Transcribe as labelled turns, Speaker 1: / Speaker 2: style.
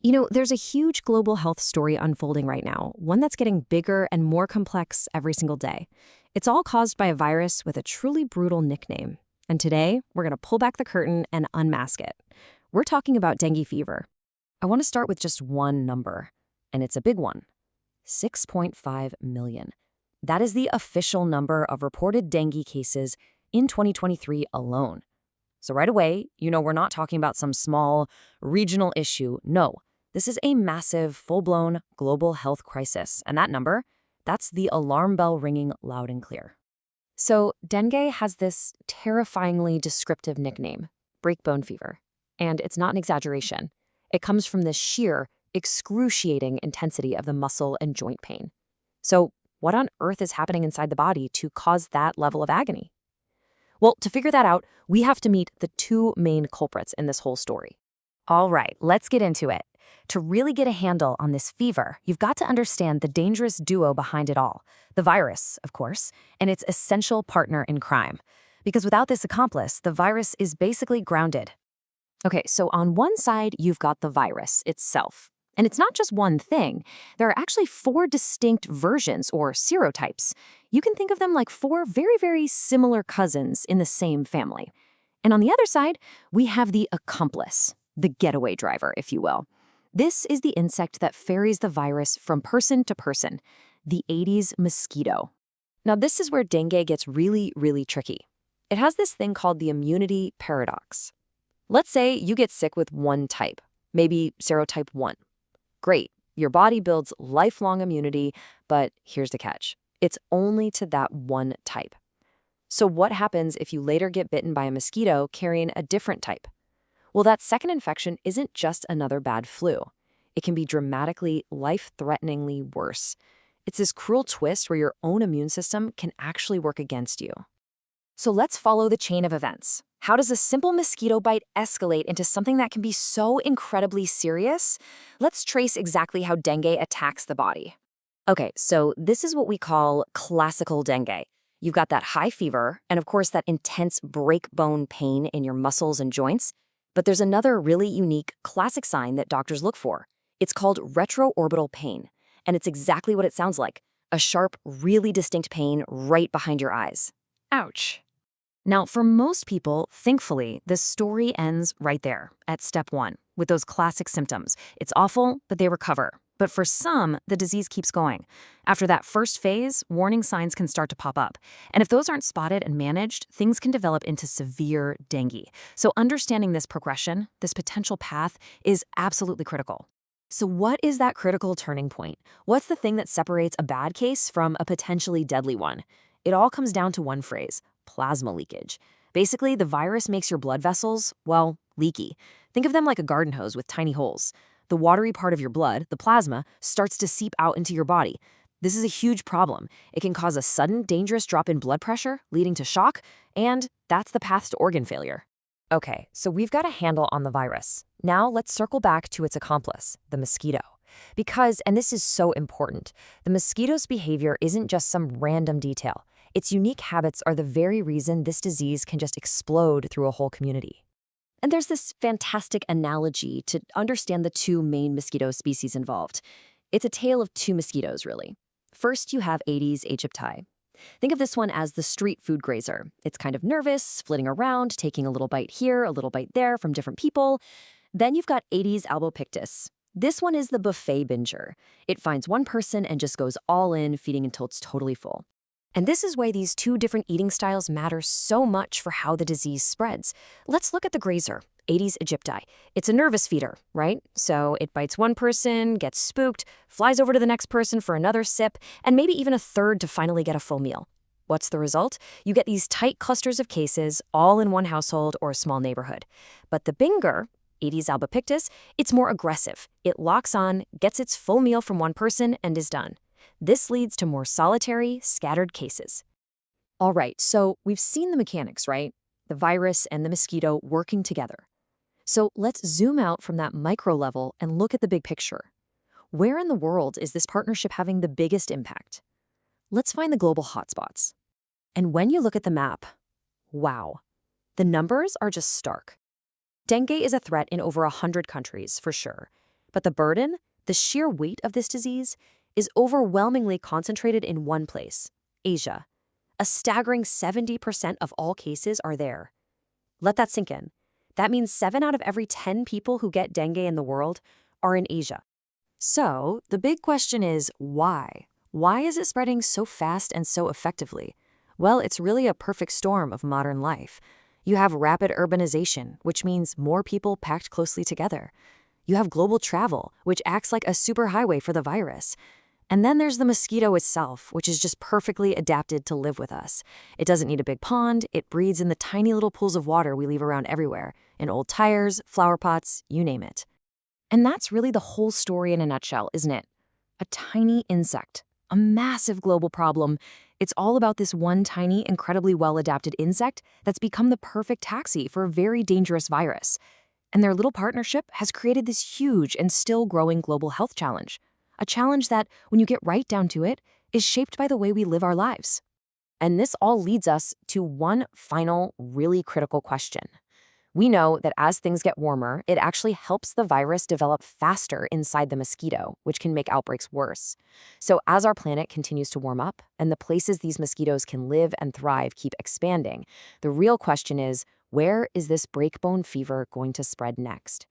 Speaker 1: There's a huge global health story unfolding right now, one that's getting bigger and more complex every single day. It's all caused by a virus with a truly brutal nickname. And today, we're going to pull back the curtain and unmask it. We're talking about dengue fever. I want to start with just one number, and it's a big one: 6.5 million. That is the official number of reported dengue cases in 2023 alone. So right away, we're not talking about some small regional issue. No, this is a massive, full-blown global health crisis. And that number, that's the alarm bell ringing loud and clear. So dengue has this terrifyingly descriptive nickname, breakbone fever. And it's not an exaggeration. It comes from the sheer, excruciating intensity of the muscle and joint pain. So what on earth is happening inside the body to cause that level of agony? Well, to figure that out, we have to meet the two main culprits in this whole story. All right, let's get into it. To really get a handle on this fever, you've got to understand the dangerous duo behind it all: the virus, of course, and its essential partner in crime. Because without this accomplice, the virus is basically grounded. Okay, so on one side, you've got the virus itself. And it's not just one thing. There are actually four distinct versions, or serotypes. You can think of them like four very, very similar cousins in the same family. And on the other side, we have the accomplice, the getaway driver, if you will. This is the insect that ferries the virus from person to person, the Aedes mosquito. Now, this is where dengue gets really, really tricky. It has this thing called the immunity paradox. Let's say you get sick with one type, maybe serotype 1. Great, your body builds lifelong immunity, but here's the catch: it's only to that one type. So what happens if you later get bitten by a mosquito carrying a different type? Well, that second infection isn't just another bad flu. It can be dramatically, life-threateningly worse. It's this cruel twist where your own immune system can actually work against you. So let's follow the chain of events. How does a simple mosquito bite escalate into something that can be so incredibly serious? Let's trace exactly how dengue attacks the body. Okay, so this is what we call classical dengue. You've got that high fever, and of course that intense break-bone pain in your muscles and joints. But there's another really unique classic sign that doctors look for. It's called retroorbital pain, and it's exactly what it sounds like: a sharp, really distinct pain right behind your eyes. Ouch. Now, for most people, thankfully, the story ends right there, at step 1, with those classic symptoms. It's awful, but they recover. But for some, the disease keeps going. After that first phase, warning signs can start to pop up. And if those aren't spotted and managed, things can develop into severe dengue. So understanding this progression, this potential path, is absolutely critical. So what is that critical turning point? What's the thing that separates a bad case from a potentially deadly one? It all comes down to one phrase: plasma leakage. Basically, the virus makes your blood vessels, well, leaky. Think of them like a garden hose with tiny holes. The watery part of your blood, the plasma, starts to seep out into your body. This is a huge problem. It can cause a sudden, dangerous drop in blood pressure, leading to shock, and that's the path to organ failure. Okay, so we've got a handle on the virus. Now let's circle back to its accomplice, the mosquito. Because, and this is so important, the mosquito's behavior isn't just some random detail. Its unique habits are the very reason this disease can just explode through a whole community. And there's this fantastic analogy to understand the two main mosquito species involved. It's a tale of two mosquitoes, really. First, you have Aedes aegypti. Think of this one as the street food grazer. It's kind of nervous, flitting around, taking a little bite here, a little bite there from different people. Then you've got Aedes albopictus. This one is the buffet binger. It finds one person and just goes all in, feeding until it's totally full. And this is why these two different eating styles matter so much for how the disease spreads. Let's look at the grazer, Aedes aegypti. It's a nervous feeder, right? So it bites one person, gets spooked, flies over to the next person for another sip, and maybe even a third to finally get a full meal. What's the result? You get these tight clusters of cases, all in one household or a small neighborhood. But the binger, Aedes albopictus, it's more aggressive. It locks on, gets its full meal from one person, and is done. This leads to more solitary, scattered cases. All right, so we've seen the mechanics, right? The virus and the mosquito working together. So let's zoom out from that micro level and look at the big picture. Where in the world is this partnership having the biggest impact? Let's find the global hotspots. And when you look at the map, wow, the numbers are just stark. Dengue is a threat in over 100 countries, for sure. But the burden, the sheer weight of this disease, is overwhelmingly concentrated in one place, Asia. A staggering 70% of all cases are there. Let that sink in. That means 7 out of every 10 people who get dengue in the world are in Asia. So, the big question is why? Why is it spreading so fast and so effectively? Well, it's really a perfect storm of modern life. You have rapid urbanization, which means more people packed closely together. You have global travel, which acts like a superhighway for the virus. And then there's the mosquito itself, which is just perfectly adapted to live with us. It doesn't need a big pond, it breeds in the tiny little pools of water we leave around everywhere, in old tires, flower pots, you name it. And that's really the whole story in a nutshell, isn't it? A tiny insect, a massive global problem. It's all about this one tiny, incredibly well-adapted insect that's become the perfect taxi for a very dangerous virus. And their little partnership has created this huge and still growing global health challenge. A challenge that, when you get right down to it, is shaped by the way we live our lives. And this all leads us to one final, really critical question. We know that as things get warmer, it actually helps the virus develop faster inside the mosquito, which can make outbreaks worse. So as our planet continues to warm up and the places these mosquitoes can live and thrive keep expanding, the real question is, where is this breakbone fever going to spread next?